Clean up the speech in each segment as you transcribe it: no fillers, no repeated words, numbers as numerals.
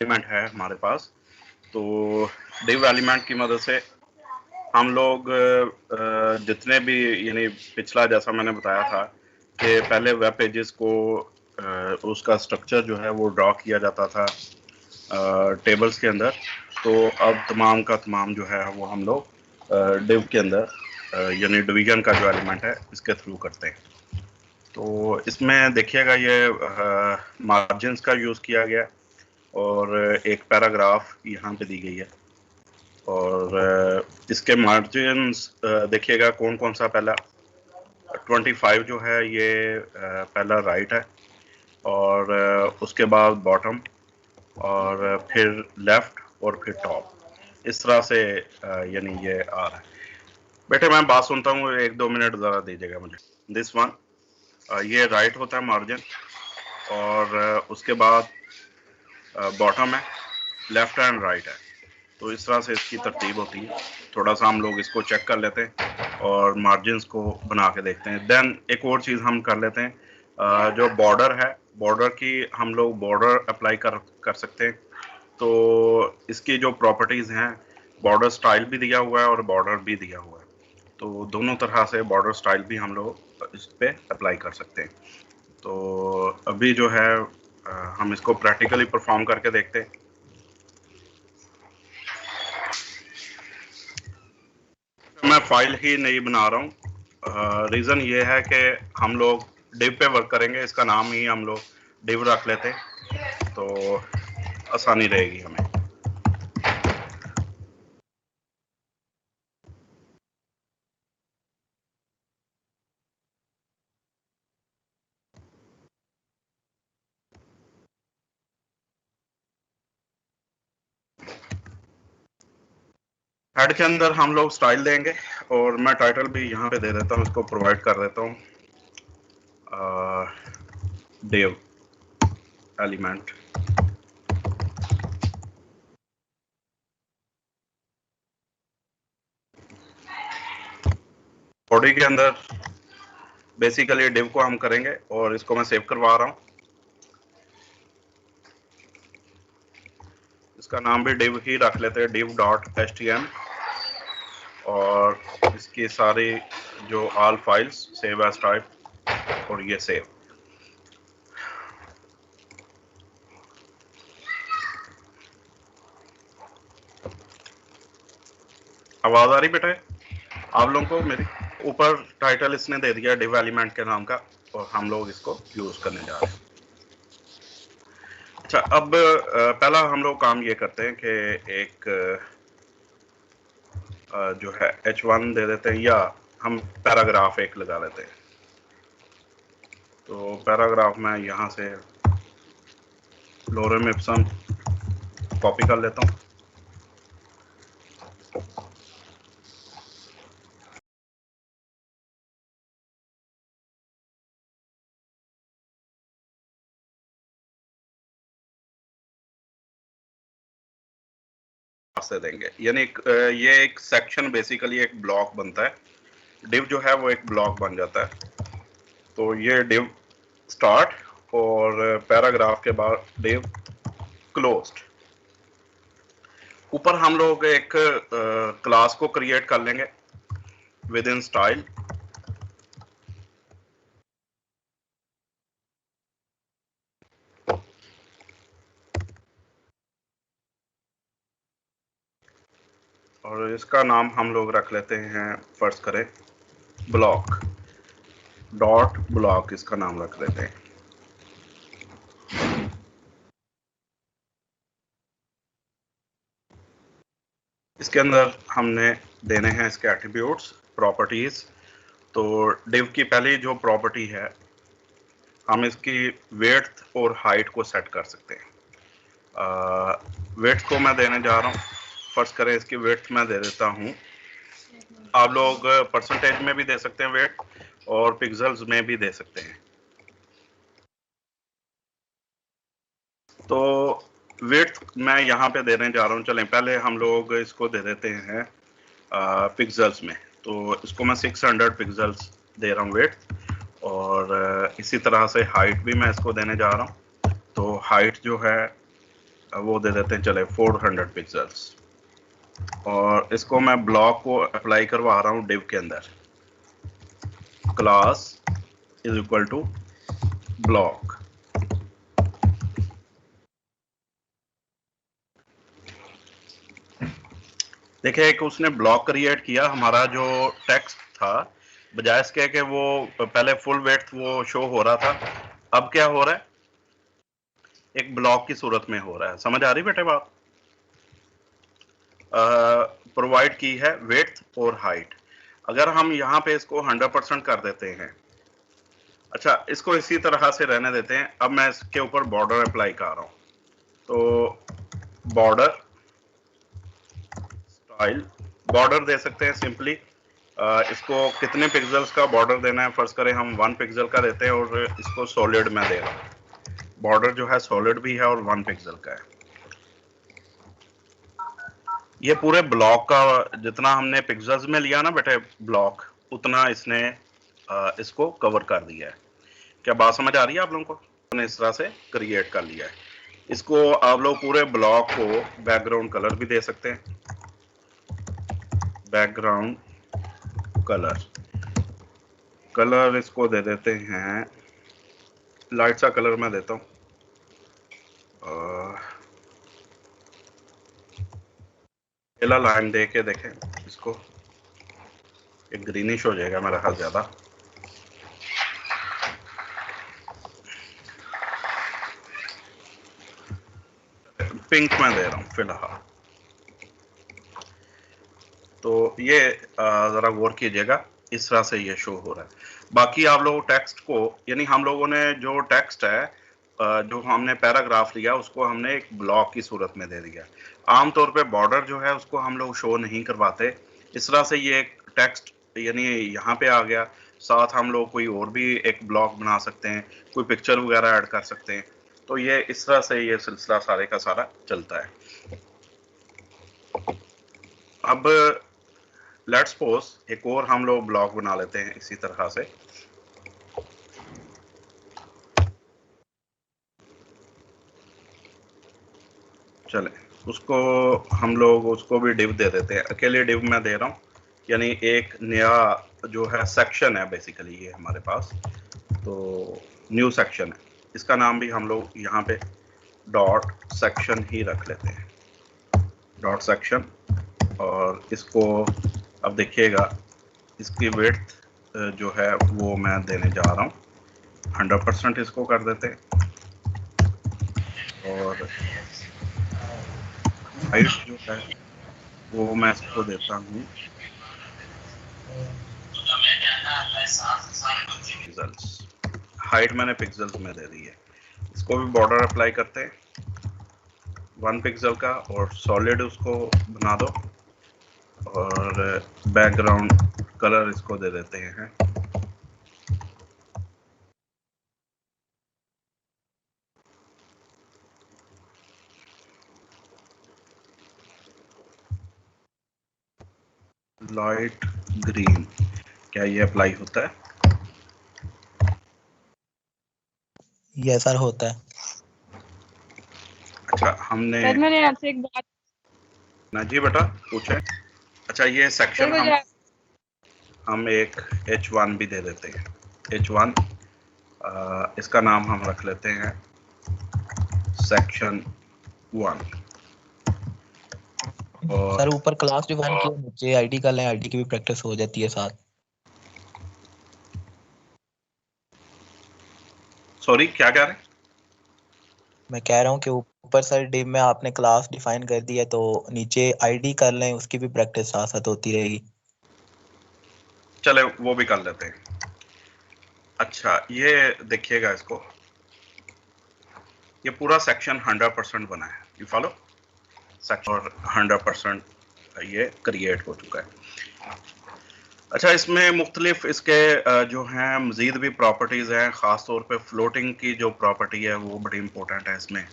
Element है हमारे पास। तो div एलिमेंट की मदद से हम लोग जितने भी, यानी पिछला जैसा मैंने बताया था कि पहले वेब पेजेस को उसका स्ट्रक्चर जो है वो ड्रॉ किया जाता था टेबल्स के अंदर, तो अब तमाम का तमाम जो है वो हम लोग डिव के अंदर यानी डिवीजन का जो एलिमेंट है इसके थ्रू करते हैं। तो इसमें देखिएगा ये मार्जिन्स का यूज़ किया गया और एक पैराग्राफ यहाँ पे दी गई है, और इसके मार्जिन्स देखिएगा कौन कौन सा। पहला 25 जो है ये पहला राइट है, और उसके बाद बॉटम, और फिर लेफ्ट, और फिर टॉप, इस तरह से यानी ये आ रहा है। बेटे मैं बात सुनता हूँ, 1-2 मिनट ज़रा दीजिएगा मुझे। दिस वन, ये राइट होता है मार्जिन, और उसके बाद बॉटम है, लेफ्ट एंड राइट है। तो इस तरह से इसकी तरतीब होती है। थोड़ा सा हम लोग इसको चेक कर लेते हैं और मार्जिन्स को बना के देखते हैं। देन एक और चीज़ हम कर लेते हैं, जो बॉर्डर है, बॉर्डर की हम लोग बॉर्डर अप्लाई कर सकते हैं। तो इसकी जो प्रॉपर्टीज़ हैं, बॉर्डर स्टाइल भी दिया हुआ है और बॉर्डर भी दिया हुआ है, तो दोनों तरह से बॉर्डर स्टाइल भी हम लोग इस पर अप्लाई कर सकते हैं। तो अभी जो है हम इसको प्रैक्टिकली परफॉर्म करके देखते हैं। मैं फाइल ही नहीं बना रहा हूँ, रीज़न ये है कि हम लोग डिव पे वर्क करेंगे, इसका नाम ही हम लोग डिव रख लेते हैं तो आसानी रहेगी हमें। हेड के अंदर हम लोग स्टाइल देंगे, और मैं टाइटल भी यहाँ पे दे देता हूँ, इसको प्रोवाइड कर देता हूँ, डिव एलिमेंट। बॉडी के अंदर बेसिकली डिव को हम करेंगे, और इसको मैं सेव करवा रहा हूँ। इसका नाम भी डिव ही रख लेते हैं, div.htm, और इसकी सारी जो all files save as type, और ये सेव। आवाज आ रही बेटा आप लोगों को मेरी? ऊपर टाइटल इसने दे दिया डिव एलिमेंट के नाम का, और हम लोग इसको यूज करने जा रहे हैं। अच्छा, अब पहला हम लोग काम ये करते हैं कि एक जो है H1 दे देते हैं, या हम पैराग्राफ एक लगा लेते हैं। तो पैराग्राफ मैं यहाँ से लोरेम इप्सम कॉपी कर लेता हूँ। से देंगे, यानी ये एक सेक्शन, बेसिकली एक ब्लॉक बनता है। डिव जो है वो एक ब्लॉक बन जाता है। तो ये डिव स्टार्ट, और पैराग्राफ के बाद डिव क्लोज्ड। ऊपर हम लोग एक क्लास को क्रिएट कर लेंगे विद इन स्टाइल। और इसका नाम हम लोग रख लेते हैं, फर्ज करें ब्लॉक डॉट ब्लॉक, इसका नाम रख लेते हैं। इसके अंदर हमने देने हैं इसके एट्रीब्यूट्स, प्रॉपर्टीज। तो डिव की पहली जो प्रॉपर्टी है, हम इसकी विड्थ और हाइट को सेट कर सकते हैं। विड्थ को मैं देने जा रहा हूँ, फर्ज करें इसकी विड्थ मैं दे देता हूँ, आप लोग परसेंटेज में भी दे सकते हैं विड्थ, और पिक्सल्स में भी दे सकते हैं। तो विड्थ मैं यहाँ पे देने जा रहा हूँ, चलें पहले हम लोग इसको दे देते हैं पिक्सल्स में। तो इसको मैं 600 पिक्सल्स दे रहा हूँ विड्थ, और इसी तरह से हाइट भी मैं इसको देने जा रहा हूँ। तो हाइट जो है वो दे देते हैं चले 400 पिक्सल्स, और इसको मैं ब्लॉक को अप्लाई करवा रहा हूँ डिव के अंदर। Class is equal to block. देखिए एक उसने ब्लॉक क्रिएट किया, हमारा जो टेक्स्ट था बजाय इसके कि वो पहले फुल विड्थ वो शो हो रहा था, अब क्या हो रहा है, एक ब्लॉक की सूरत में हो रहा है। समझ आ रही बेटे बात? प्रोवाइड की है विड्थ और हाइट। अगर हम यहाँ पे इसको 100% कर देते हैं, अच्छा इसको इसी तरह से रहने देते हैं। अब मैं इसके ऊपर बॉर्डर अप्लाई कर रहा हूँ, तो बॉर्डर स्टाइल, बॉर्डर दे सकते हैं सिंपली। इसको कितने पिक्सल्स का बॉर्डर देना है, फर्ज करें हम 1 पिक्सल का देते हैं और इसको सॉलिड में दे रहा हूँ। बॉर्डर जो है सॉलिड भी है और 1 पिक्सल का है। ये पूरे ब्लॉक का जितना हमने पिक्सल्स में लिया ना बेटे ब्लॉक, उतना इसने इसको कवर कर दिया है। क्या बात समझ आ रही है आप लोगों को? हमने इस तरह से क्रिएट कर लिया है। इसको आप लोग पूरे ब्लॉक को बैकग्राउंड कलर भी दे सकते हैं। बैकग्राउंड कलर इसको दे देते हैं, लाइट सा कलर मैं देता हूँ, पहला लाइन दे के देखें इसको, एक ग्रीनिश हो जाएगा मेरा ख्याल ज्यादा। पिंक में दे रहा हूँ फिलहाल। तो ये जरा गौर कीजिएगा, इस तरह से ये शो हो रहा है। बाकी आप लोग टेक्स्ट को, यानी हम लोगों ने जो टेक्स्ट है जो हमने पैराग्राफ लिया उसको हमने एक ब्लॉक की सूरत में दे दिया। आमतौर पे बॉर्डर जो है उसको हम लोग शो नहीं करवाते। इस तरह से ये एक टेक्स्ट यानी यहाँ पे आ गया, साथ हम लोग कोई और भी एक ब्लॉक बना सकते हैं, कोई पिक्चर वगैरह ऐड कर सकते हैं। तो ये इस तरह से ये सिलसिला सारे का सारा चलता है। अब लेट्स सपोज एक और हम लोग ब्लॉक बना लेते हैं इसी तरह से। चले उसको हम लोग उसको भी डिव दे देते हैं, अकेले डिव मैं दे रहा हूँ, यानी एक नया जो है सेक्शन है बेसिकली ये हमारे पास। तो न्यू सेक्शन है, इसका नाम भी हम लोग यहाँ पे डॉट सेक्शन ही रख लेते हैं, डॉट सेक्शन। और इसको अब देखिएगा इसकी विड्थ जो है वो मैं देने जा रहा हूँ 100%, इसको कर देते हैं। और हाइट जो है वो मैं इसको देता हूँ पिक्सल्स, हाइट मैंने पिक्सल्स में दे दी है। इसको भी बॉर्डर अप्लाई करते हैं 1 पिक्सल का और सॉलिड उसको बना दो, और बैकग्राउंड कलर इसको दे देते हैं लाइट ग्रीन। क्या ये अप्लाई होता है? यस सर होता है। अच्छा हमने सर मैंने आपसे एक बात ना जी बेटा पूछे। अच्छा ये सेक्शन हम एक H1 भी दे देते हैं, H1 इसका नाम हम रख लेते हैं सेक्शन 1। और सर ऊपर क्लास डिफाइन किया, नीचे आईडी का लें, आईडी की भी प्रैक्टिस हो जाती है साथ। सॉरी क्या कह रहे हैं? मैं कह रहा हूँ कि ऊपर सर डिव में आपने क्लास डिफाइन कर दी है तो नीचे आईडी कर लें, उसकी भी प्रैक्टिस साथ साथ होती रहेगी। चले वो भी कर लेते हैं। अच्छा ये देखिएगा इसको, ये पूरा सेक्शन 100% बना है, यू फॉलो सेक्शन, और 100% ये क्रिएट हो चुका है। अच्छा इसमें मुख्तलिफ इसके जो हैं मज़ीद भी प्रॉपर्टीज़ हैं, ख़ास तौर पे फ्लोटिंग की जो प्रॉपर्टी है वो बड़ी इम्पोर्टेंट है इसमें।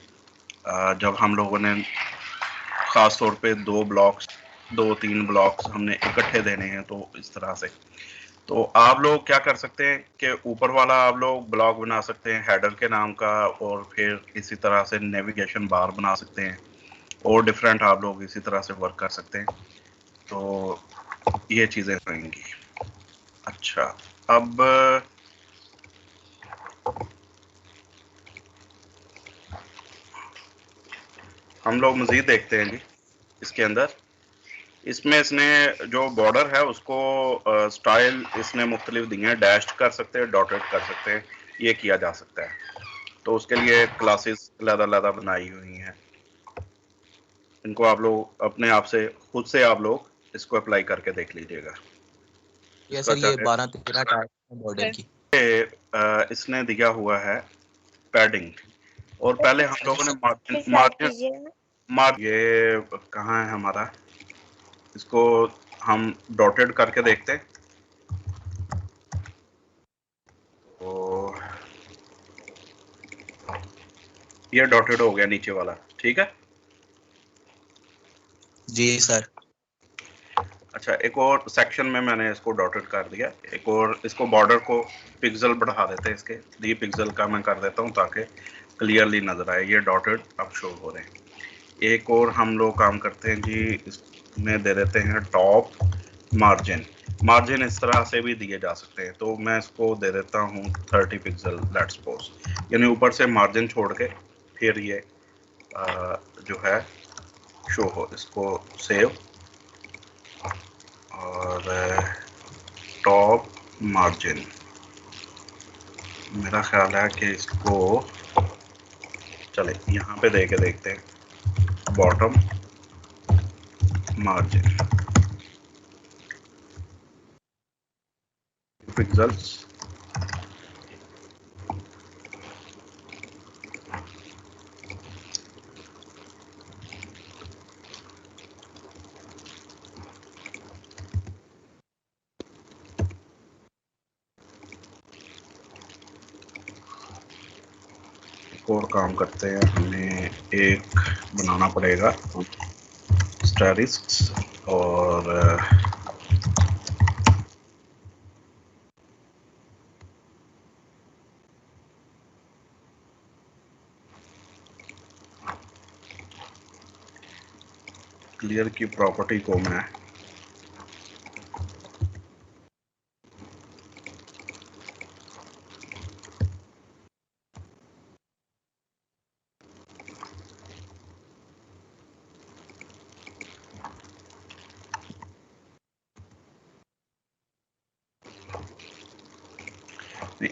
जब हम लोगों ने ख़ास तौर पे 2-3 ब्लॉक्स हमने इकट्ठे देने हैं तो इस तरह से, तो आप लोग क्या कर सकते हैं कि ऊपर वाला आप लोग ब्लॉक बना सकते हैं हेडर के नाम का, और फिर इसी तरह से नेविगेशन बार बना सकते हैं, और डिफरेंट आप लोग इसी तरह से वर्क कर सकते हैं। तो ये चीज़ें रहेंगी। अच्छा, अब हम लोग मज़ीद देखते हैं जी इसके अंदर। इसमें इसने जो बॉर्डर है उसको स्टाइल इसने मुख्तलिफ दी हैं, डैश्ड कर सकते हैं, डॉटेड कर सकते हैं, ये किया जा सकता है। तो उसके लिए क्लासेस अलग-अलग बनाई हुई हैं। इनको आप लोग अपने आप से खुद से आप लोग इसको अप्लाई करके देख लीजिएगा। ये इसका सर ये चाहे 12-13 टाइप बॉर्डर की। इसने दिया हुआ है पैडिंग, और पहले हम लोगों ने मार्जिन ये कहाँ है हमारा, इसको हम डॉटेड करके देखते हैं। तो ये डॉटेड हो गया नीचे वाला, ठीक है। जी सर। अच्छा, एक और सेक्शन में मैंने इसको डॉटेड कर दिया। एक और इसको बॉर्डर को पिक्सल बढ़ा देते हैं, इसके 3 पिक्सल का मैं कर देता हूँ ताकि क्लियरली नजर आए। ये डॉटेड अब शो हो रहे हैं। एक और हम लोग काम करते हैं जी, इसमें दे देते हैं टॉप मार्जिन। मार्जिन इस तरह से भी दिए जा सकते हैं, तो मैं इसको दे देता हूँ 30 पिक्सल लेट्स सपोज, यानी ऊपर से मार्जिन छोड़ के फिर ये जो है शो हो। इसको सेव, और टॉप मार्जिन, मेरा ख्याल है कि इसको चले यहाँ पे दे के देखते हैं, बॉटम मार्जिन पिक्सल्स। और काम करते हैं, हमें एक बनाना पड़ेगा स्टैटिस्टिक्स, और क्लियर की प्रॉपर्टी को मैं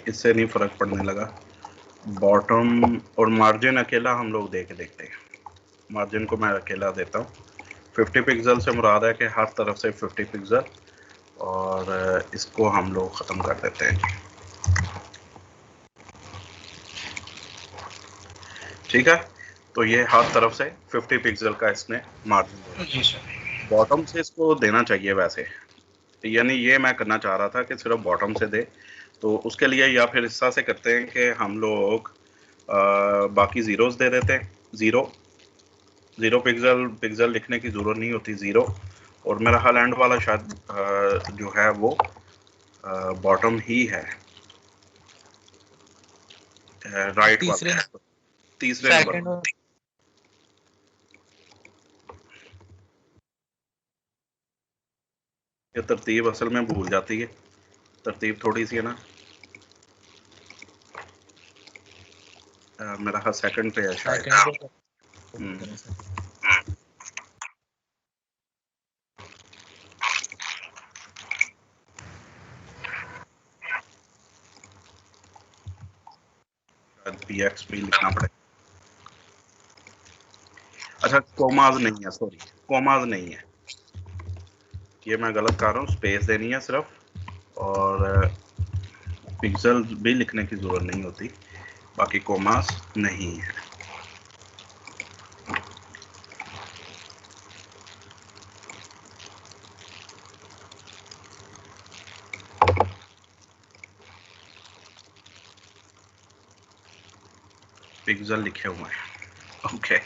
इससे नहीं फर्क पड़ने लगा। बॉटम और मार्जिन अकेला हम लोग दे के देखते हैं। मार्जिन को मैं अकेला देता हूँ। 50 पिक्सल से मुराद है कि हर तरफ से 50 पिक्सल, और इसको हम लोग ख़त्म कर देते हैं, ठीक है। तो ये हर तरफ से 50 पिक्सल का इसने मार्जिन दिया। बॉटम से इसको देना चाहिए वैसे, यानी ये मैं करना चाह रहा था कि सिर्फ बॉटम से दे। तो उसके लिए या फिर इस तरह से करते हैं कि हम लोग बाकी ज़ीरोस दे देते हैं। ज़ीरो पिक्सल लिखने की ज़रूरत नहीं होती, ज़ीरो। और मेरा ख्याल एंड वाला शायद जो है वो बॉटम ही है, राइट वाला, तीसरे नंबर। ये तरतीब असल में भूल जाती है, तरतीब थोड़ी सी है ना। मेरा ख्याल सेकंड पे है शायद। PX भी लिखना पड़ेगा। अच्छा, कोमाज नहीं है, सॉरी, कोमाज नहीं है, ये मैं गलत कर रहा हूँ। स्पेस देनी है सिर्फ, और पिक्सल भी लिखने की जरूरत नहीं होती, बाकी कोमास नहीं है। पिक्सल लिखे हुए हैं, ओके।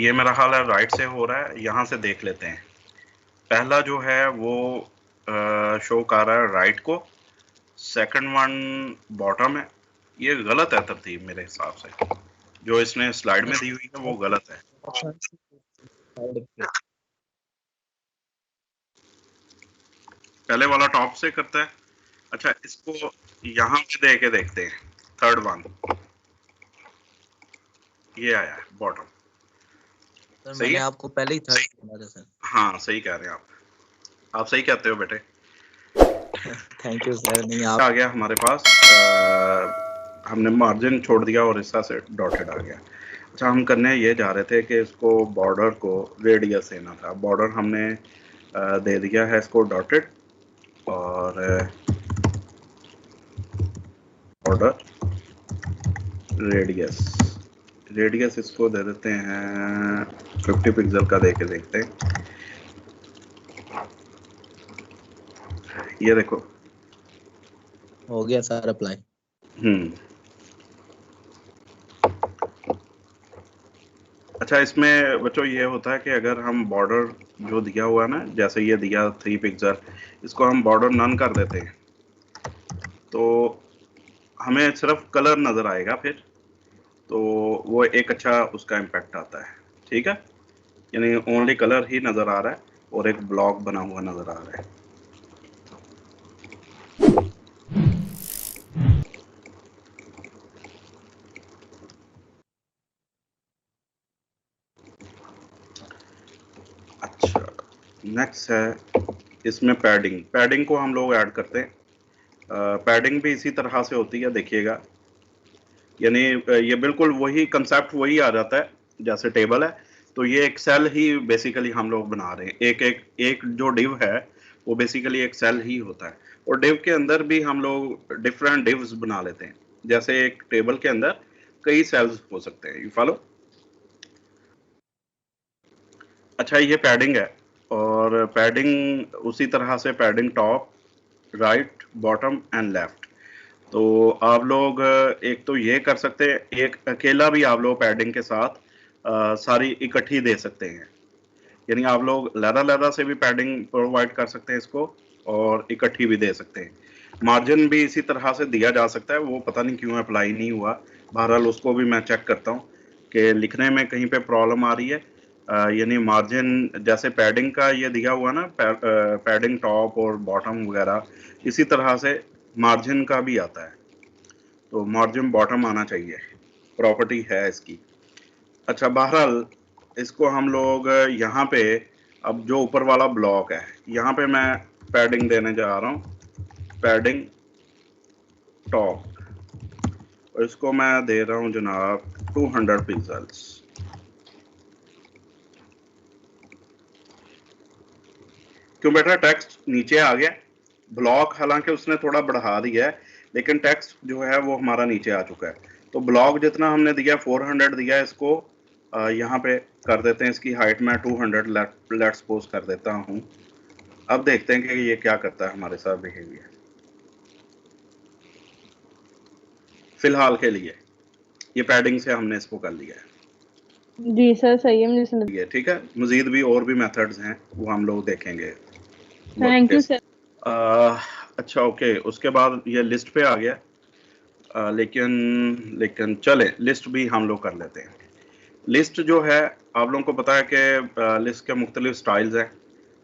ये मेरा ख्याल है राइट से हो रहा है, यहाँ से देख लेते हैं। पहला जो है वो शो कर रहा है राइट को, सेकंड वन बॉटम है। ये गलत है तरतीब मेरे हिसाब से, जो इसने स्लाइड में दी हुई है वो गलत है। पहले वाला टॉप से करता है। अच्छा, इसको यहाँ पे दे के देखते हैं। थर्ड वन ये आया है बॉटम। सर सही मैंने है? आपको पहले ही थर्ड बोला था सर। हाँ सही कह रहे हैं आप सही कहते हो बेटे। Thank you sir. नहीं आप आ गया हमारे पास, हमने मार्जिन छोड़ दिया और इस तरह से डॉटेड आ गया। अच्छा, हम करने ये जा रहे थे कि इसको बॉर्डर को रेडियस देना था। बॉर्डर हमने दे दिया है इसको डॉटेड, और बॉर्डर रेडियस इसको दे देते हैं 50 पिक्सल का, दे के देखते हैं। ये देखो हो गया सर अप्लाई। अच्छा, इसमें बच्चों ये होता है कि अगर हम बॉर्डर जो दिया हुआ है ना, जैसे ये दिया 3 पिक्सल, इसको हम बॉर्डर नन कर देते हैं तो हमें सिर्फ कलर नज़र आएगा फिर, तो वो एक अच्छा उसका इम्पैक्ट आता है। ठीक है, यानी ओनली कलर ही नज़र आ रहा है और एक ब्लॉक बना हुआ नज़र आ रहा है। अच्छा, नेक्स्ट है इसमें पैडिंग को हम लोग ऐड करते हैं। पैडिंग भी इसी तरह से होती है, देखिएगा। यानी ये बिल्कुल वही कंसेप्ट वही आ जाता है जैसे टेबल है, तो ये एक सेल ही बेसिकली हम लोग बना रहे हैं। एक जो डिव है वो बेसिकली एक सेल ही होता है, और डिव के अंदर भी हम लोग डिफरेंट डिव्स बना लेते हैं। जैसे एक टेबल के अंदर कई सेल्स हो सकते हैं, यू फॉलो। अच्छा, ये पैडिंग है, और पैडिंग उसी तरह से padding top, right, bottom and left. तो आप लोग एक तो ये कर सकते हैं, एक अकेला भी आप लोग पैडिंग के साथ सारी इकट्ठी दे सकते हैं। यानी आप लोग लहदा से भी पैडिंग प्रोवाइड कर सकते हैं इसको, और इकट्ठी भी दे सकते हैं। मार्जिन भी इसी तरह से दिया जा सकता है, वो पता नहीं क्यों अप्लाई नहीं हुआ। बहरहाल उसको भी मैं चेक करता हूँ कि लिखने में कहीं पे प्रॉब्लम आ रही है। यानी मार्जिन जैसे पैडिंग का ये दिया हुआ ना, पैडिंग टॉप और बॉटम वगैरह, इसी तरह से मार्जिन का भी आता है, तो मार्जिन बॉटम आना चाहिए, प्रॉपर्टी है इसकी। अच्छा, बहरहाल इसको हम लोग यहाँ पे, अब जो ऊपर वाला ब्लॉक है यहाँ पे मैं पैडिंग देने जा रहा हूँ, पैडिंग टॉप, और इसको मैं दे रहा हूँ जनाब 200 पिक्सल्स। क्यों बेटा, टेक्स्ट नीचे आ गया। ब्लॉक हालांकि उसने थोड़ा बढ़ा दिया है, लेकिन टेक्स्ट जो है वो हमारा नीचे आ चुका है। तो ब्लॉक जितना हमने दिया 400 दिया, इसको यहाँ पे कर देते हैं। इसकी हाइट में 200 लेट्स सपोज कर देता हूँ। अब देखते हैं कि ये क्या करता है हमारे साथ बिहेवियर। फिलहाल के लिए ये पैडिंग से हमने इसको कर लिया है। जी सर, सही है, मुझे समझ। ये ठीक है, मजीद भी और भी मेथड्स हैं, वो हम लोग देखेंगे। Thank you sir. अच्छा ओके, उसके बाद ये लिस्ट पे आ गया। लेकिन चले लिस्ट भी हम लोग कर लेते हैं। लिस्ट जो है, आप लोगों को पता है कि लिस्ट के मुख्तलिफ स्टाइल्स हैं,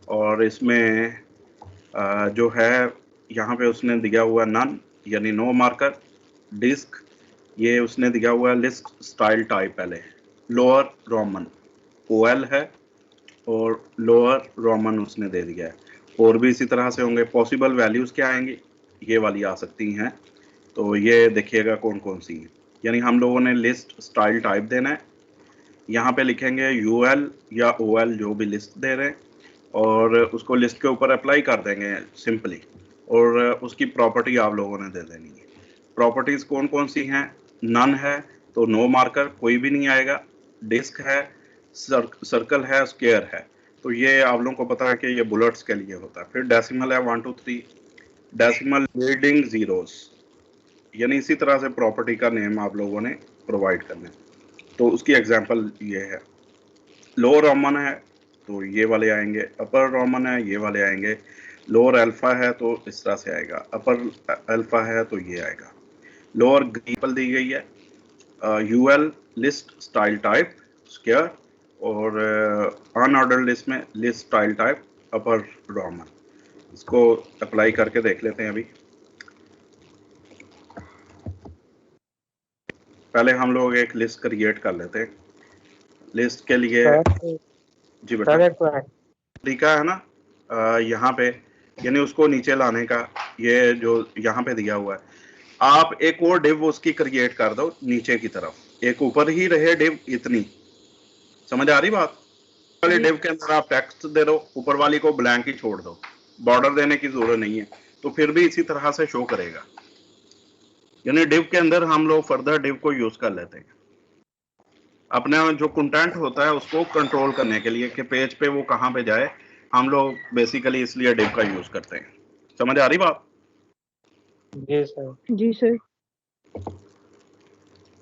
और इसमें जो है यहाँ पे उसने दिया हुआ नन, यानी नो मार्कर, डिस्क, ये उसने दिया हुआ लिस्ट स्टाइल टाइप। पहले लोअर रोमन OL है, और लोअर रोमन उसने दे दिया है। और भी इसी तरह से होंगे। पॉसिबल वैल्यूज़ क्या आएंगी, ये वाली आ सकती हैं। तो ये देखिएगा कौन कौन सी है। यानी हम लोगों ने लिस्ट स्टाइल टाइप देना है, यहाँ पे लिखेंगे UL या OL जो भी लिस्ट दे रहे हैं, और उसको लिस्ट के ऊपर अप्लाई कर देंगे सिंपली, और उसकी प्रॉपर्टी आप लोगों ने दे देनी है। प्रॉपर्टीज़ कौन कौन सी हैं, नन है तो नो मार्कर, कोई भी नहीं आएगा। डिस्क है, सर्कल है, स्क्वायर है, तो ये आप लोगों को पता है कि ये बुलेट्स के लिए होता है। फिर डेसिमल है 1 2 3, डेसिमल लीडिंग जीरोस, यानी इसी तरह से प्रॉपर्टी का नेम आप लोगों ने प्रोवाइड करना है। तो उसकी एग्जांपल ये है। लोअर रोमन है तो ये वाले आएंगे, अपर रोमन है ये वाले आएंगे, लोअर अल्फा है तो इस तरह से आएगा, अपर अल्फा है तो ये आएगा। लोअर ग्रीपल दी गई है, UL list style type square, और अनऑर्डर लिस्ट में list style type upper roman. इसको अप्लाई करके देख लेते हैं। अभी पहले हम लोग एक लिस्ट क्रिएट कर लेते हैं। लिस्ट के लिए जी बेटा तरीका है ना, यहाँ पे यानी उसको नीचे लाने का, ये जो यहाँ पे दिया हुआ है, आप एक और डिव उसकी क्रिएट कर दो नीचे की तरफ, एक ऊपर ही रहे डिव इतनी। समझ आ रही बात? वाली डिव के अंदर आप टेक्स्ट दे दो, ऊपर वाली को ब्लैंक ही छोड़ दो, बॉर्डर देने की जरूरत नहीं है, तो फिर भी इसी तरह से शो करेगा। यानी डिव के अंदर हम लोग फर्दर डिव को यूज कर लेते हैं अपने जो कंटेंट होता है उसको कंट्रोल करने के लिए कि पेज पे वो कहाँ पे जाए, हम लोग बेसिकली इसलिए डिव का यूज करते हैं। समझ आ रही बात? जी सर। जी सर।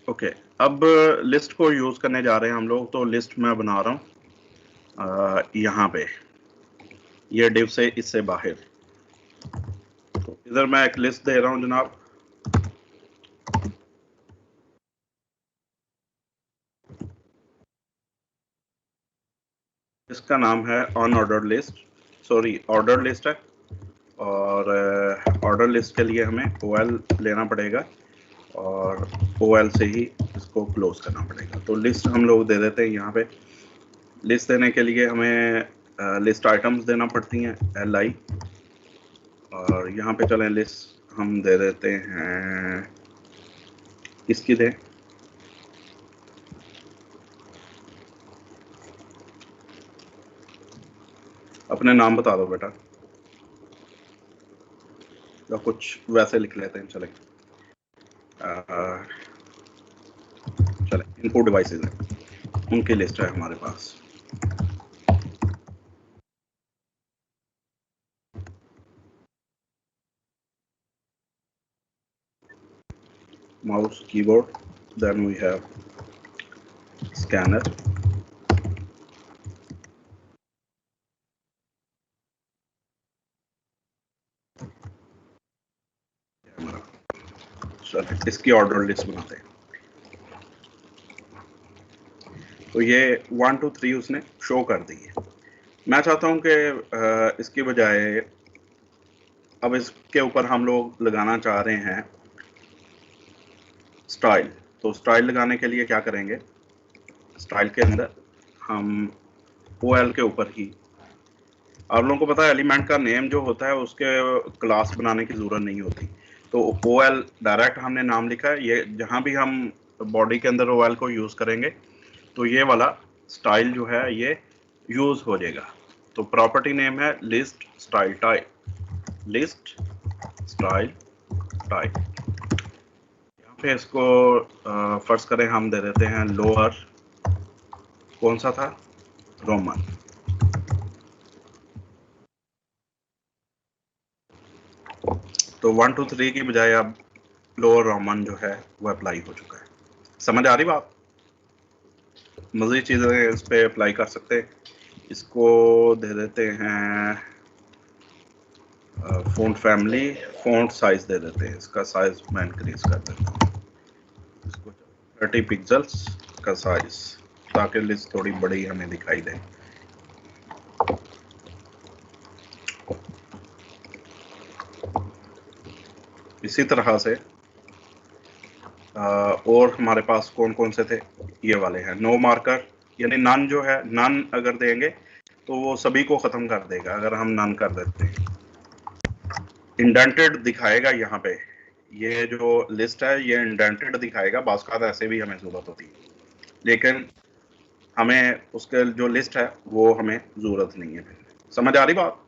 ओके, अब लिस्ट को यूज करने जा रहे हैं हम लोग। तो लिस्ट मैं बना रहा हूँ यहाँ पे, ये डिव से इससे बाहर। तो इधर मैं एक लिस्ट दे रहा हूँ जनाब। इसका नाम है unordered list, sorry order list है, और ऑर्डर लिस्ट के लिए हमें OL लेना पड़ेगा और OL से ही इसको क्लोज करना पड़ेगा। तो लिस्ट हम लोग दे देते हैं यहाँ पे। लिस्ट देने के लिए हमें लिस्ट आइटम्स देना पड़ती हैं LI, और यहाँ पे चलें लिस्ट हम दे देते हैं, इसकी दें अपने नाम बता दो बेटा, या कुछ वैसे लिख लेते हैं। चले चले इनपुट डिवाइसेस हैं, उनकी लिस्ट है हमारे पास। mouse, keyboard, then we have scanner, चलो इसकी ऑर्डर लिस्ट बनाते हैं। तो ये 1 2 3 उसने शो कर दी है। मैं चाहता हूं कि इसकी बजाय अब इसके ऊपर हम लोग लगाना चाह रहे हैं स्टाइल। तो स्टाइल लगाने के लिए क्या करेंगे, स्टाइल के अंदर हम OL के ऊपर ही, आप लोगों को पता है एलिमेंट का नेम जो होता है उसके क्लास बनाने की जरूरत नहीं होती। तो OL डायरेक्ट हमने नाम लिखा है। ये जहां भी हम बॉडी के अंदर OL को यूज करेंगे तो ये वाला स्टाइल जो है ये यूज हो जाएगा। तो प्रॉपर्टी नेम है list style type, list style type. यहाँ पे इसको फर्ज करें हम दे देते हैं लोअर, कौन सा था, रोमन। तो 1 2 3 की बजाय अब लोअर रोमन जो है वो अप्लाई हो चुका है। समझ आ रही बात? मज़ीद चीज़ें इस पे अप्लाई कर सकते हैं। इसको दे देते हैं फ़ॉन्ट फैमिली, फ़ॉन्ट साइज़ दे देते हैं, इसका साइज़ मैं इंक्रीज कर देता हूँ, इसको 30 पिक्सल्स का साइज़, ताकि लिस्ट थोड़ी बड़ी हमें दिखाई दे। इसी तरह से और हमारे पास कौन कौन से थे, ये वाले हैं। नो मार्कर यानी नन जो है, नन अगर देंगे तो वो सभी को ख़त्म कर देगा अगर हम नन कर देते हैं। इंडेंटेड दिखाएगा यहाँ पे, ये जो लिस्ट है ये इंडेंटेड दिखाएगा। बास का ऐसे भी हमें ज़रूरत होती है, लेकिन हमें उसके जो लिस्ट है वो हमें ज़रूरत नहीं है। समझ आ रही बात?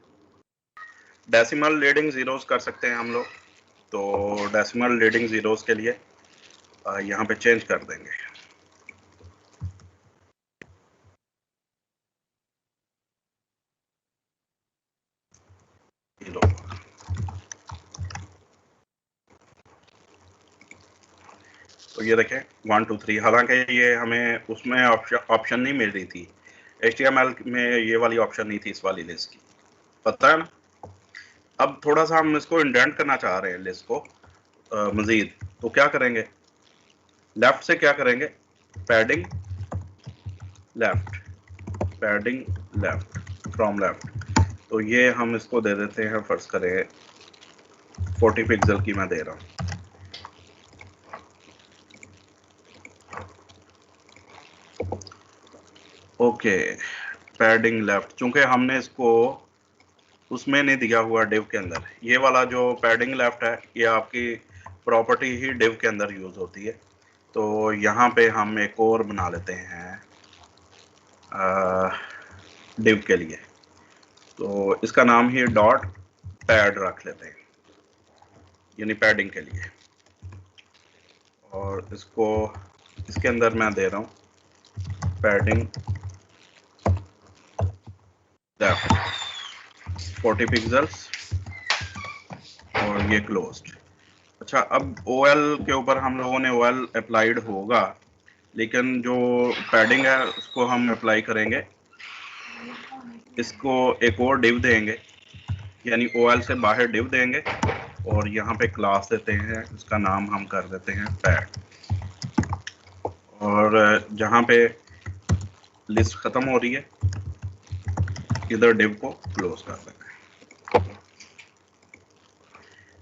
डेसिमल लीडिंग ज़ीरोस कर सकते हैं हम लोग। तो डेसिमल लीडिंग ज़ीरोस के लिए यहाँ पे चेंज कर देंगे। तो ये देखें 1 2 3, हालांकि ये हमें उसमें ऑप्शन नहीं मिल रही थी, HTML में ये वाली ऑप्शन नहीं थी इस वाली लिस्ट की, पता है ना। अब थोड़ा सा हम इसको इंडेंट करना चाह रहे हैं लिस्ट को मजीद, तो क्या करेंगे, लेफ्ट से क्या करेंगे, padding left, padding left, from left. तो ये हम इसको दे देते हैं, फर्ज करें 40 पिक्सल की मैं दे रहा हूँ। ओके, पैडिंग लेफ्ट, चूंकि हमने इसको उसमें नहीं दिया हुआ डिव के अंदर, ये वाला जो पैडिंग लेफ्ट है ये आपकी प्रॉपर्टी ही डिव के अंदर यूज होती है। तो यहाँ पे हम एक और बना लेते हैं डिव के लिए, तो इसका नाम ही डॉट पैड रख लेते हैं, यानी पैडिंग के लिए। और इसको इसके अंदर मैं दे रहा हूँ पैडिंग लेफ्ट 40 पिक्सल्स और ये क्लोज्ड। अच्छा, अब OL के ऊपर हम लोगों ने OL अप्लाइड होगा, लेकिन जो पैडिंग है उसको हम अप्लाई करेंगे, इसको एक और डिव देंगे, यानी OL से बाहर डिव देंगे और यहाँ पे क्लास देते हैं, उसका नाम हम कर देते हैं पैड। और जहाँ पे लिस्ट खत्म हो रही है इधर डिव को क्लोज कर देते हैं,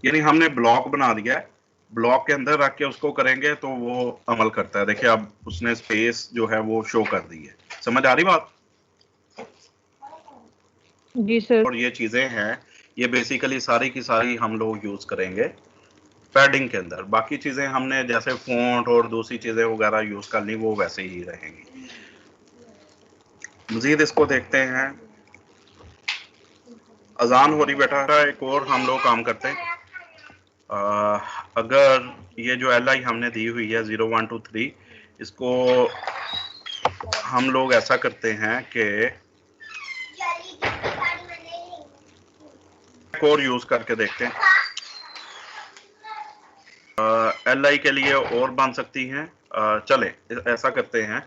यानी हमने ब्लॉक बना दिया है, ब्लॉक के अंदर रख के उसको करेंगे तो वो अमल करता है। देखिए अब उसने स्पेस जो है वो शो कर दी है, समझ आ रही बात? जी सर। और ये चीजें हैं, ये बेसिकली सारी की सारी हम लोग यूज करेंगे पैडिंग के अंदर। बाकी चीजें हमने जैसे फॉन्ट और दूसरी चीजें वगैरह यूज करनी, वो वैसे ही रहेंगी। मजीद इसको देखते हैं, अजान हो रही बेटा, एक और हम लोग काम करते हैं। अगर ये जो LI हमने दी हुई है 0 1 2 3, इसको हम लोग ऐसा करते हैं कि और यूज करके देखते हैं। LI के लिए और बन सकती हैं, चले ऐसा करते हैं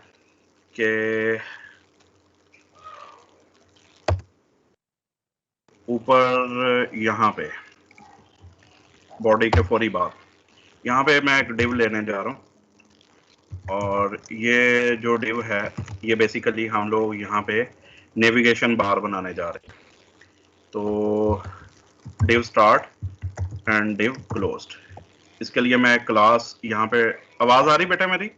कि ऊपर यहाँ पे बॉडी के फौरी बाद यहाँ पे मैं एक डिव लेने जा रहा हूँ, और ये जो डिव है ये बेसिकली हम लोग यहाँ पे नेविगेशन बार बनाने जा रहे हैं। तो div start and div closed, इसके लिए मैं क्लास यहाँ पे, आवाज आ रही बेटा मेरी?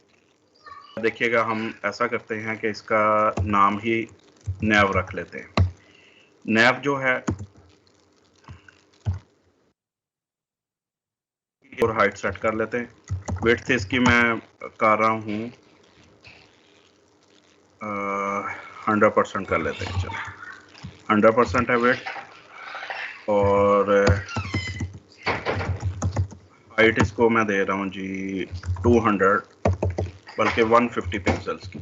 देखिएगा हम ऐसा करते हैं कि इसका नाम ही नैव रख लेते हैं। नैव जो है और हाइट सेट कर लेते हैं। विड्थ इसकी मैं कर रहा हूँ 100% कर लेते हैं, चलो 100% है विड्थ, और हाइट इसको मैं दे रहा हूँ जी 200 बल्कि 150 पिक्सल्स की।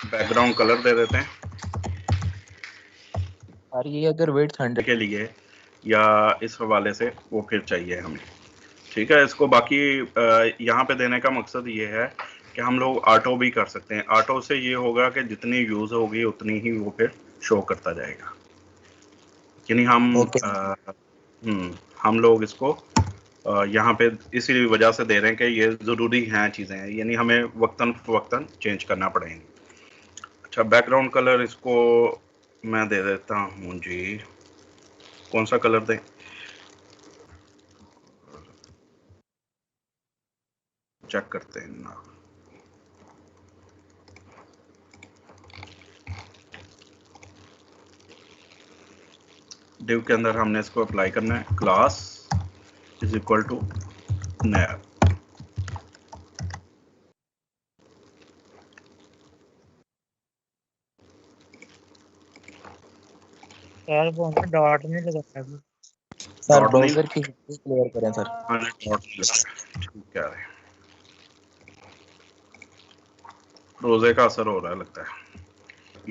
बैकग्राउंड कलर दे देते हैं और ये अगर विड्थ 100 के लिए या इस हवाले से वो फिर चाहिए हमें, ठीक है। इसको बाकी यहाँ पे देने का मकसद ये है कि हम लोग ऑटो भी कर सकते हैं। ऑटो से ये होगा कि जितनी यूज होगी उतनी ही वो फिर शो करता जाएगा, यानी हम लोग इसको यहाँ पे इसी वजह से दे रहे हैं कि ये ज़रूरी हैं चीज़ें, यानी हमें वक्तन फवक्तन चेंज करना पड़ेंगे। अच्छा, बैकग्राउंड कलर इसको मैं दे देता हूँ जी, कौन सा कलर दें? चेक करते हैं ना, डिव के अंदर हमने इसको अप्लाई करना है, क्लास इज इक्वल टू नैव। यार वो हमें डॉट नहीं लगाता है सर, ब्राउजर की हिस्ट्री क्लियर करें सर। ठीक है, रोजे का असर हो रहा है लगता है।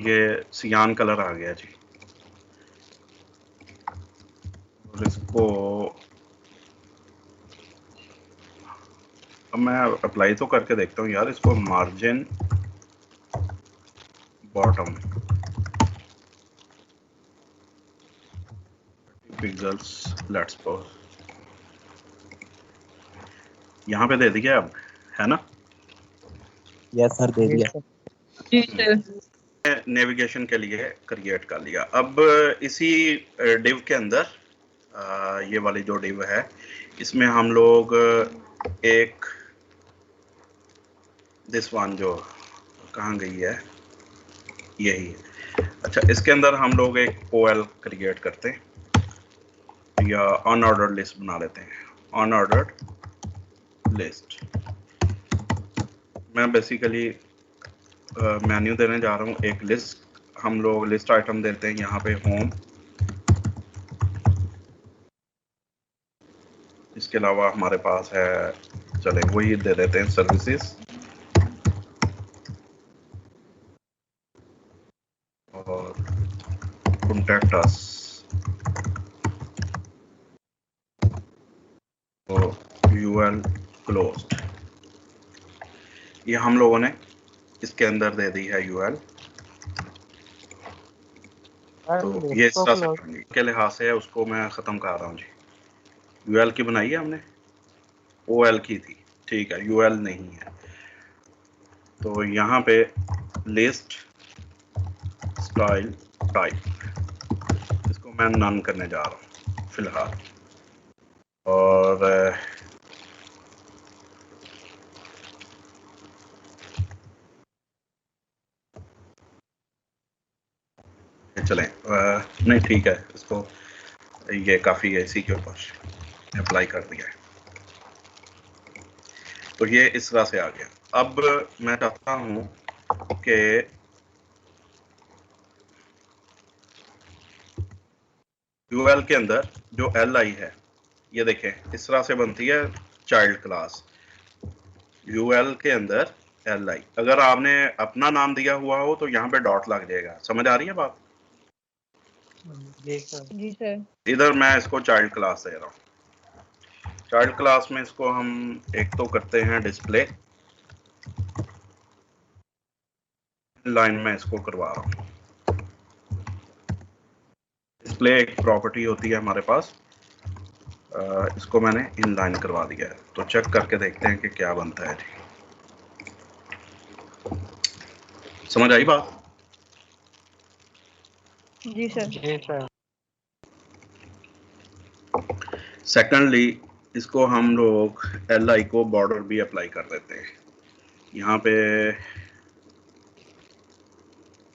ये सियान कलर आ गया जी, और इसको अब मैं अप्लाई तो करके देखता हूँ यार इसको, margin bottom pixels, let's suppose यहाँ पे दे दिया अब, है ना? यस सर, दे दिया। जी सर। नेविगेशन के लिए क्रिएट कर लिया। अब इसी डिव के अंदर ये वाली जो डिव है इसमें हम लोग एक दिस वन जो कहाँ गई है, यही है। अच्छा, इसके अंदर हम लोग एक OL क्रिएट करते हैं या अनऑर्डर्ड लिस्ट बना लेते हैं। अनऑर्डर्ड लिस्ट मैं बेसिकली मेन्यू देने जा रहा हूँ। एक लिस्ट, हम लोग लिस्ट आइटम देते हैं यहाँ पे होम, इसके अलावा हमारे पास है, चले वही दे देते हैं, सर्विसेज और कॉन्टैक्ट अस, तो UL क्लोज्ड, ये हम लोगों ने इसके अंदर दे दी है UL। तो ये इस तरह से करेंगे के लिहाज से है, उसको मैं ख़त्म कर रहा हूँ जी। UL की बनाई है हमने, OL की थी, ठीक है, UL नहीं है। तो यहाँ पे लिस्ट स्टाइल टाइप, इसको मैं नन करने जा रहा हूँ फिलहाल। और चलें, नहीं ठीक है, इसको ये काफ़ी है, इसी के ऊपर अप्लाई कर दिया है। तो ये इस तरह से आ गया। अब मैं चाहता हूँ कि UL के अंदर जो LI है, ये देखें इस तरह से बनती है चाइल्ड क्लास। UL के अंदर LI, अगर आपने अपना नाम दिया हुआ हो तो यहाँ पे डॉट लग जाएगा। समझ आ रही है बात? जी सर। इधर मैं इसको चाइल्ड क्लास दे रहा हूँ। चाइल्ड क्लास में इसको हम एक तो करते हैं डिस्प्ले, लाइन में इसको करवा रहा हूँ। डिस्प्ले एक प्रॉपर्टी होती है हमारे पास, इसको मैंने इनलाइन करवा दिया है। तो चेक करके देखते हैं कि क्या बनता है जी। समझ आई बात? जी सर। सेकेंडली इसको हम लोग LI को बॉर्डर भी अप्लाई कर देते हैं। यहाँ पे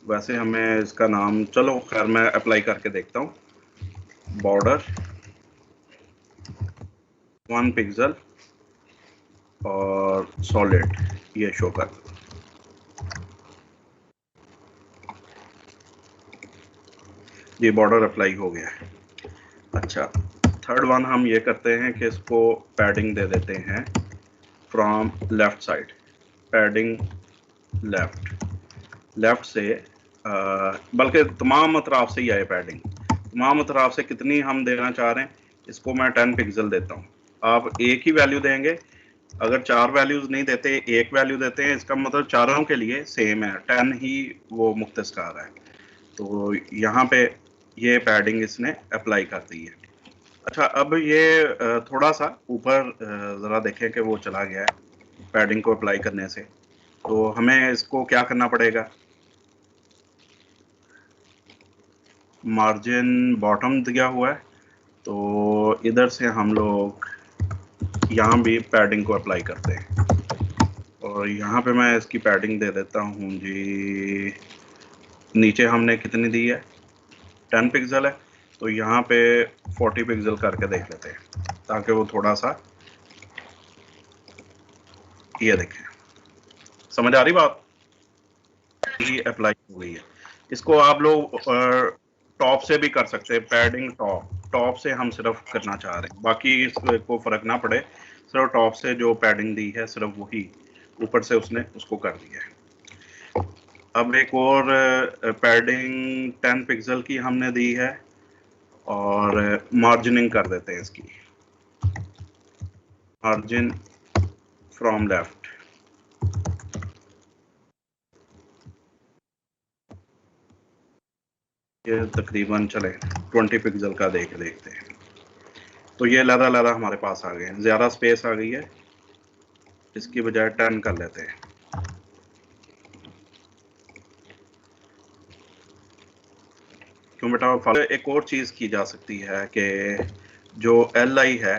वैसे हमें इसका नाम, चलो खैर मैं अप्लाई करके देखता हूँ। बॉर्डर 1 पिक्सल और सॉलिड, ये शो कर, ये बॉर्डर अप्लाई हो गया है। अच्छा, थर्ड वन हम ये करते हैं कि इसको पैडिंग दे देते हैं from left side, padding left से, बल्कि तमाम अतराफ से ही आए पैडिंग। तमाम अतराफ से कितनी हम देना चाह रहे हैं, इसको मैं 10 पिक्सल देता हूँ। आप एक ही वैल्यू देंगे, अगर 4 वैल्यूज नहीं देते, एक वैल्यू देते हैं, इसका मतलब चारों के लिए सेम है, 10 ही वो मुख्तस कर रहा है। तो यहाँ पे ये पैडिंग इसने अप्लाई कर दी है। अच्छा, अब ये थोड़ा सा ऊपर ज़रा देखें कि वो चला गया है पैडिंग को अप्लाई करने से। तो हमें इसको क्या करना पड़ेगा, मार्जिन बॉटम दिया हुआ है, तो इधर से हम लोग यहाँ भी पैडिंग को अप्लाई करते हैं। और यहाँ पे मैं इसकी पैडिंग दे देता हूँ जी, नीचे हमने कितनी दी है, 10 पिक्सल है, तो यहाँ पे 40 पिक्सल करके देख लेते हैं, ताकि वो थोड़ा सा, ये देखें, समझ आ रही बात? ये अप्लाई हो गई है। इसको आप लोग टॉप से भी कर सकते हैं, पैडिंग टॉप से हम सिर्फ करना चाह रहे हैं, बाकी इसको फर्क ना पड़े, सिर्फ टॉप से जो पैडिंग दी है सिर्फ वही, ऊपर से उसने उसको कर दिया है। अब एक और पैडिंग 10 पिक्सल की हमने दी है, और मार्जिनिंग कर देते हैं इसकी, मार्जिन फ्रॉम लेफ्ट। ये तकरीबन चले 20 पिक्सल का देखते हैं। तो ये लहरा हमारे पास आ गए हैं, ज़्यादा स्पेस आ गई है, इसकी बजाय 10 कर लेते हैं। क्यों बेटा, एक और चीज़ की जा सकती है कि जो LI है,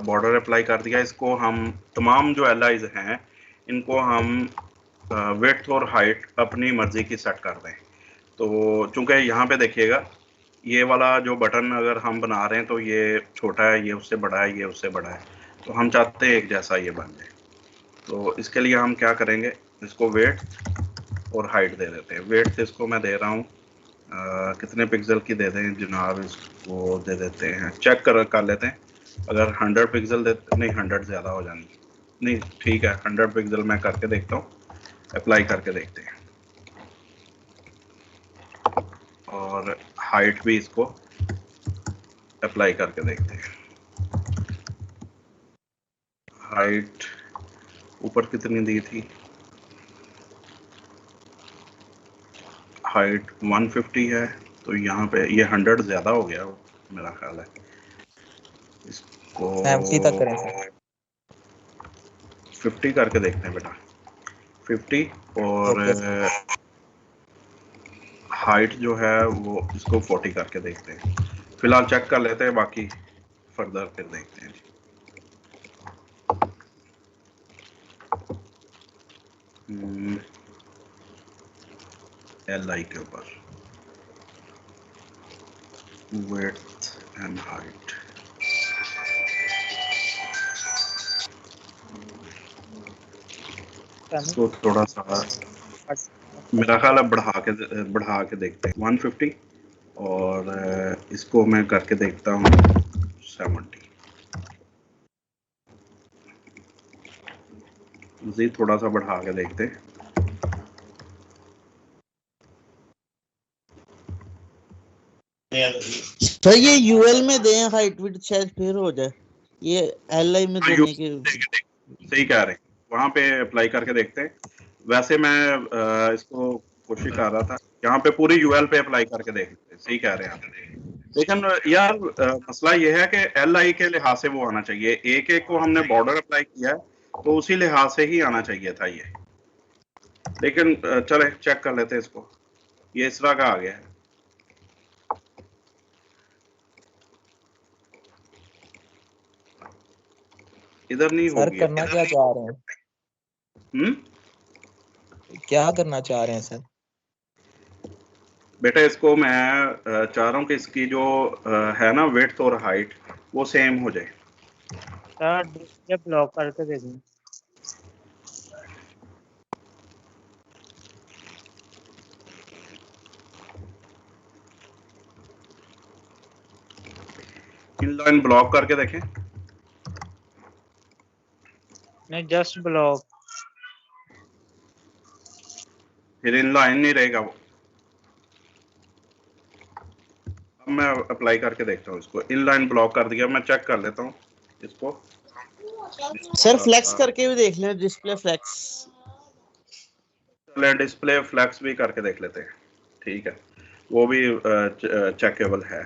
बॉर्डर अप्लाई कर दिया, इसको हम तमाम जो LIs हैं इनको हम विड्थ और हाइट अपनी मर्ज़ी की सेट कर दें। तो चूंकि यहाँ पे देखिएगा, ये वाला जो बटन अगर हम बना रहे हैं तो ये छोटा है, ये उससे बड़ा है, ये उससे बड़ा है, तो हम चाहते हैं एक जैसा ये बन जाए। तो इसके लिए हम क्या करेंगे, इसको विड्थ और हाइट दे देते हैं। विड्थ इसको मैं दे रहा हूँ, कितने पिक्सल की दे दें जनाब, इसको दे देते हैं, चेक कर लेते हैं। अगर 100 पिक्सल देते, नहीं 100 ज़्यादा हो जानी, नहीं ठीक है 100 पिक्सल मैं करके देखता हूँ, अप्लाई करके देखते हैं। और हाइट भी इसको अप्लाई करके देखते हैं। हाइट ऊपर कितनी दी थी, हाइट 150 है, तो यहाँ पे ये 100 ज़्यादा हो गया मेरा ख्याल है। इसको 70 तक करें सर। 50 करके देखते हैं बेटा, 50। और हाइट जो है वो इसको 40 करके देखते हैं। फिलहाल चेक कर लेते हैं, बाकी फर्दर फिर देखते हैं। LI के ऊपर विड्थ एंड हाइट, इसको थोड़ा सा मेरा ख्याल है बढ़ा के देखते हैं 150, और इसको मैं करके देखता हूँ 70। जी थोड़ा सा बढ़ा के देखते हैं। सर ये UL में दें हाइट विड्थ, शायद फिर हो जाए। ये LI में देने के सही कह रहे हैं, वहाँ पे अप्लाई करके देखते हैं। वैसे मैं इसको कोशिश कर रहा था, यहाँ पे पूरी UL पे अप्लाई करके देखते हैं। सही कह रहे हैं आप, लेकिन यार मसला ये है कि LI के लिहाज से वो आना चाहिए, एक एक को हमने बॉर्डर अप्लाई किया है तो उसी लिहाज से ही आना चाहिए था ये। लेकिन चले चेक कर लेते हैं इसको, ये इस तरह का आ गया है। इधर नहीं सर होगी, करना क्या चाह रहे हैं? क्या करना चाह रहे हैं सर? बेटा इसको मैं चाह रहा हूँ कि इसकी जो है ना विड्थ और हाइट वो सेम हो जाए। सर डिस्प्ले ब्लॉक करके देखें। इनलाइन ब्लॉक करके देखें। नहीं जस्ट ब्लॉक। फिर इनलाइन नहीं रहेगा वो। अब मैं अप्लाई करके देखता हूँ इसको, इनलाइन ब्लॉक कर दिया, मैं चेक कर लेता हूँ इसको। सर फ्लेक्स करके भी देख लें, डिस्प्ले फ्लेक्स। चलें डिस्प्ले फ्लैक्स भी करके देख लेते हैं, ठीक है, वो भी चेकेबल है।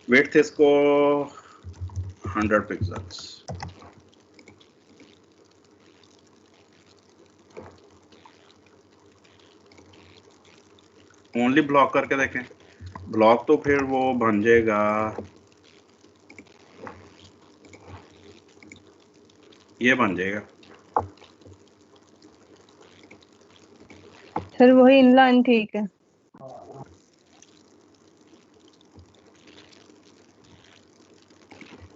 विड्थ इसको 100 पिक्सल्स, ओनली ब्लॉक करके देखें। ब्लॉक तो फिर वो बन जाएगा, ये बन जाएगा सर वही इनलाइन ठीक है।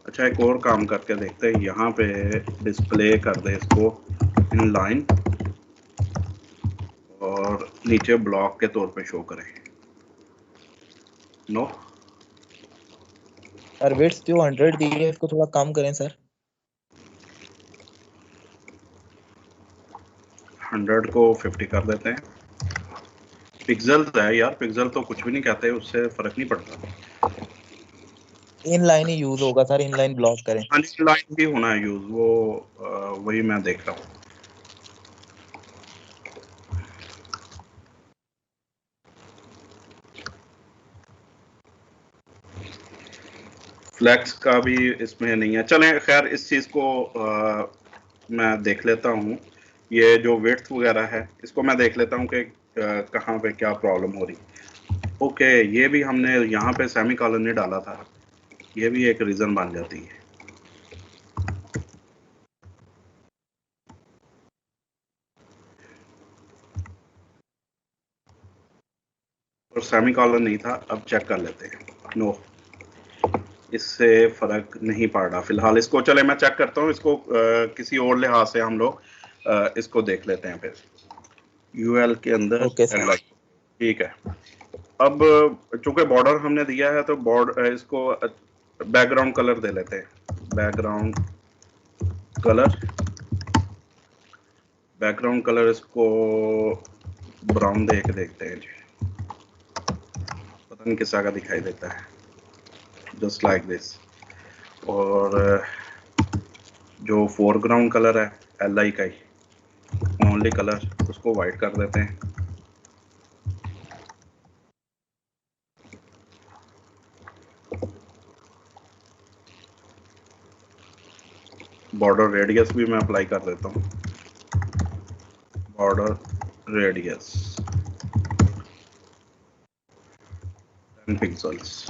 अच्छा एक और काम करके देखते हैं, यहाँ पे डिस्प्ले कर दे इसको इनलाइन और नीचे ब्लॉक के तौर पे शो करें। नो सर विड्थ जो 100 दी है इसको थोड़ा कम करें सर। 100 को 50 कर देते हैं। पिक्सल है यार, पिक्सल तो कुछ भी नहीं कहते, उससे फर्क नहीं पड़ता। इनलाइन ही यूज होगा सर, इनलाइन ब्लॉक करें। लाइन भी होना है यूज, वो वही मैं देख रहा हूँ। फ्लैक्स का भी इसमें नहीं है। चलें खैर, इस चीज़ को मैं देख लेता हूँ। ये जो विड्थ वगैरह है इसको मैं देख लेता हूँ कि कहाँ पे क्या प्रॉब्लम हो रही। ओके, ये भी हमने यहाँ पे सेमी कॉलन नहीं डाला था, ये भी एक रीज़न बन जाती है। और सेमी कॉलन नहीं था, अब चेक कर लेते हैं। नो, इससे फर्क नहीं पड़ रहा फिलहाल। इसको चले मैं चेक करता हूँ, इसको किसी और लिहाज से हम लोग इसको देख लेते हैं फिर। यूएल के अंदर ओके सर। ठीक है। अब चूंकि बॉर्डर हमने दिया है तो बॉर्डर इसको बैकग्राउंड कलर दे लेते हैं। बैकग्राउंड कलर इसको ब्राउन दे के देखते हैं जी, पता नहीं किस का दिखाई देता है। Just like this. और जो फोरग्राउंड कलर है LI का ही ओनली कलर, उसको वाइट कर देते हैं। बॉर्डर रेडियस भी मैं अप्लाई कर देता हूँ। Border radius 10 pixels.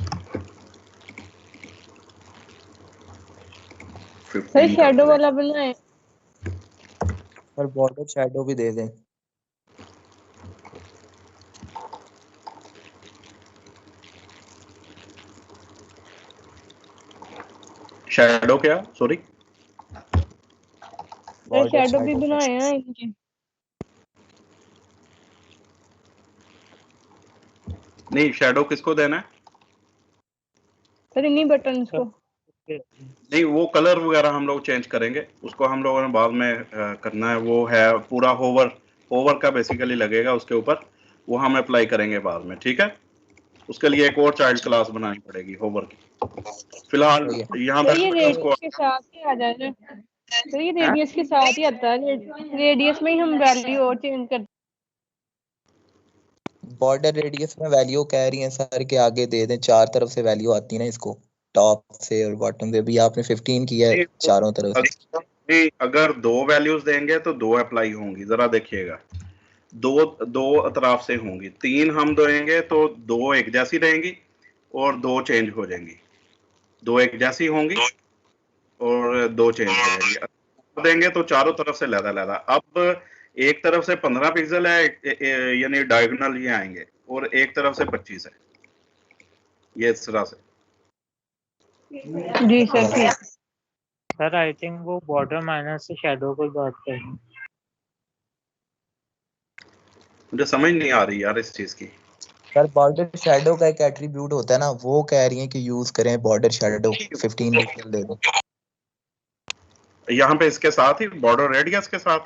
Sir shadow वाला बनाए। सर बॉर्डर शैडो भी दे दें। शैडो क्या, सॉरी? सर शैडो भी बनाए हैं इनके। नहीं, शैडो किसको देना है? सर इन्हीं बटन्स को। नहीं, वो कलर वगैरह हम लोग चेंज करेंगे, उसको हम लोगों ने बाद में करना है। वो है पूरा होवर का बेसिकली लगेगा उसके ऊपर, वो हम अप्लाई करेंगे बाद में, ठीक है? उसके लिए एक और चाइल्ड क्लास बनानी पड़ेगी होवर की। फिलहाल यहाँ सर ये पर रेडियस के साथ ही आ जाए। सर ये रेडियस के साथ ही आता है, रेडियस में ही हम वैल्यू और चेंज कर। बॉर्डर रेडियस में वैल्यू कह रही है सर के आगे दे दें, चार तरफ से वैल्यू आती है ना, इसको टॉप से और बॉटम से भी। आपने 15 किया है चारों तरफ से। नहीं, अगर दो वैल्यूज देंगे तो दो अप्लाई होंगी, जरा देखिएगा। दो अतराफ से होंगी। 3 हम देंगे तो 2 एक जैसी रहेंगी और 2 चेंज हो जाएंगी। 2 एक जैसी होंगी और 2 चेंज हो जाएंगी। देंगे तो चारों तरफ से लहदा। अब एक तरफ से 15 पिक्सल है, यानी डायगोनल ये आएंगे, और एक तरफ से 25 है, ये इस तरह से। जी सर ठीक। सर आई थिंक वो बॉर्डर माइनस से शैडो को बात कर रहे हैं। मुझे समझ नहीं आ रही यार इस चीज की। सर बॉर्डर शैडो का एक एट्रीब्यूट होता है ना, वो कह रही है कि यूज करें बॉर्डर शैडो 15 पिक्सल दे दो। यहाँ पे इसके साथ ही बॉर्डर रेडियस के साथ?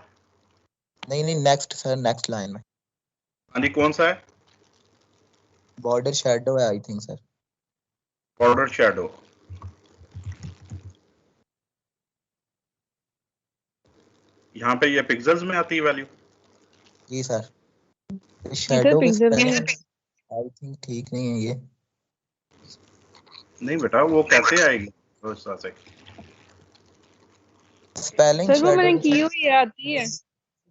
नहीं, नेक्स्ट सर, नेक्स्ट लाइन में। हाँ जी, कौन सा है? बॉर्डर शैडो है I think sir. Border shadow, यहाँ पे ये पिक्सल्स में आती है वैल्यू? जी सर। इधर पिक्सल में आई थिंक ठीक नहीं है ये। नहीं बेटा, वो कैसे आएगी उस तरह से? स्पेलिंग सर वो मैंने की हुई आती है।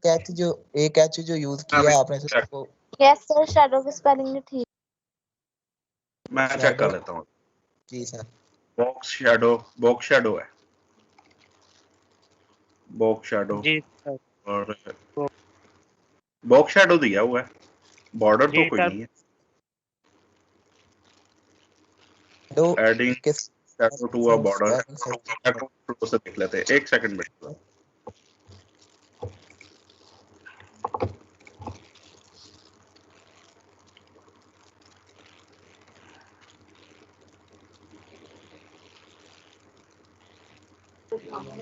कैच जो यूज किया आपने सर वो। यस सर, शैडो की स्पेलिंग भी ठीक। मैं चेक कर लेता हूँ। जी सर। बॉक्स शैडो है, बॉक्स शैडो। जी सर। और बॉक्स शैडो दिया हुआ है, बॉर्डर तो कोई नहीं है। Adding shadow to a border, shadow से देख लेते हैं। एक सेकंड में।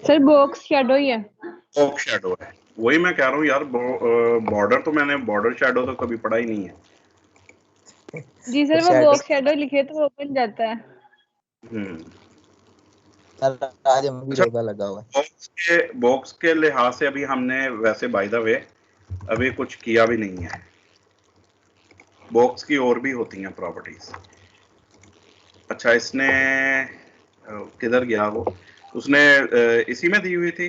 सर बॉक्स शैडो ही है। बॉक्स शैडो है, वही मैं कह रहा हूँ यार। बॉर्डर तो मैंने बॉर्डर शैडो तो कभी पढ़ा ही नहीं है। जी सर, वो बॉक्स शैडो लिखे तो वो बन जाता है। सर आज हम भी अच्छा, रोजा लगा हुआ है। बॉक्स के लिहाज से अभी हमने वैसे बाय द वे अभी कुछ किया भी नहीं है। बॉक्स की और भी होती हैं प्रॉपर्टीज। अच्छा, इसने किधर गया वो? उसने इसी में दी हुई थी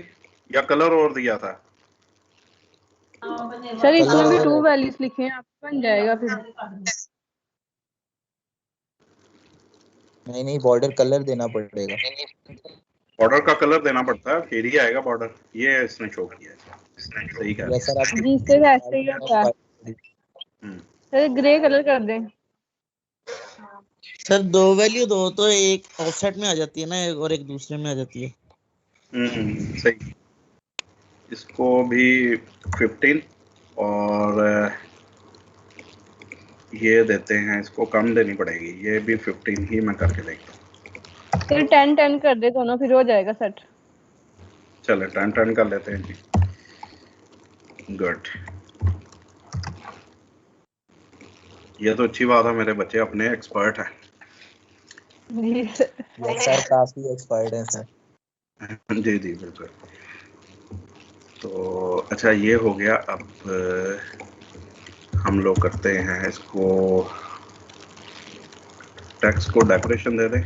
या कलर और दिया था? सर इसमें भी कलर 2 वैल्यूज लिखे हैं, आपको बन जाएगा फिर। नहीं, बॉर्डर कलर देना पड़ेगा। बॉर्डर का कलर देना पड़ता है फिर ही आएगा बॉर्डर। ये इसने शो किया है, सही कह रहे यस सर, आप जी इससे वैसे ही होता है। हैं। सर ग्रे कलर कर दें। सर 2 वैल्यू दो तो एक ऑफसेट में आ जाती है ना, और एक दूसरे में आ जाती है। सही। इसको भी 15 और ये देते हैं, इसको कम देनी पड़ेगी, ये भी 15 ही मैं करके देखता हूँ। फिर 10-10 कर दे दोनों, फिर हो जाएगा सेट। चले 10-10 कर लेते हैं जी। गुड, ये तो अच्छी बात है, मेरे बच्चे अपने एक्सपर्ट हैं। जी सर। यस सर, काफी एक्सपर्ट है सर। जी जी बिल्कुल। तो अच्छा, ये हो गया। अब हम लोग करते हैं इसको, टेक्स्ट को डेकोरेशन दे दें।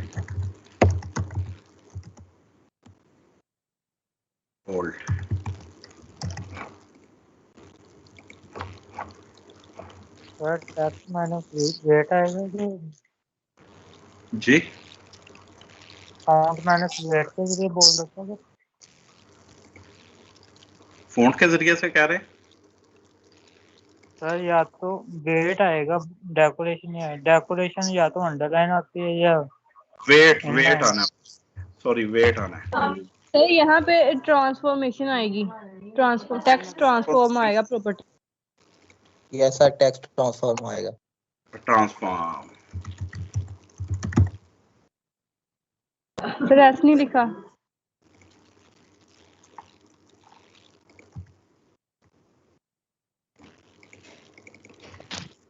Hold. Sir text minus weight आएगा जो जी, फाउंट माइनस वेट के जरिए बोल रखा है। फ़ॉन्ट के जरिए से कह रहे हैं? सर या तो वेट आएगा, डेकोरेशन या डेकोरेशन या तो अंडरलाइन आती है या वेट इनलाइन। आना, सॉरी वेट आना है। सर यहाँ पे ट्रांसफॉर्मेशन आएगी, टेक्स्ट ट्रांसफॉर्म आएगा property. Yes sir, text transform आएगा। ट्रांसफॉर्म। सर ऐसे नहीं लिखा।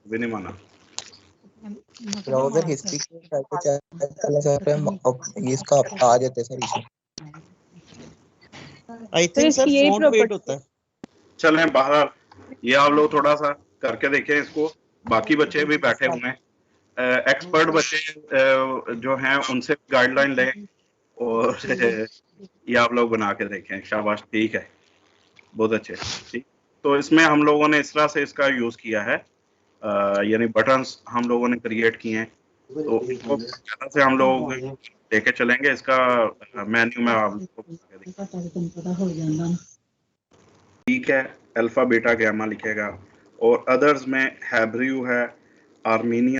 भी नहीं माना। ब्राउजर हिस्ट्री करके चेक कर लें सर, अब इसका आ जाते हैं सर इशू। आई सर थिंक सर इसकी यही फॉन्ट वेट प्रॉपर्टी। होता है। चलें बाहर, ये आप लोग थोड़ा सा करके देखें इसको। बाकी बच्चे भी बैठे हुए हैं, एक्सपर्ट बच्चे जो हैं उनसे गाइडलाइन लें और ये आप लोग बना के देखें। शाबाश, ठीक है, बहुत अच्छे। ठीक, तो इसमें हम लोगों ने इस तरह से इसका यूज़ किया है, यानी बटन्स हम लोगों ने क्रिएट किए हैं। तो इसको इस तरह से हम लोग लेके चलेंगे। इसका मेन्यू में आप लोगों को ठीक है, अल्फा बीटा गैमा लिखेगा, और अदर्स में हैब्रियू है, आर्मीनियन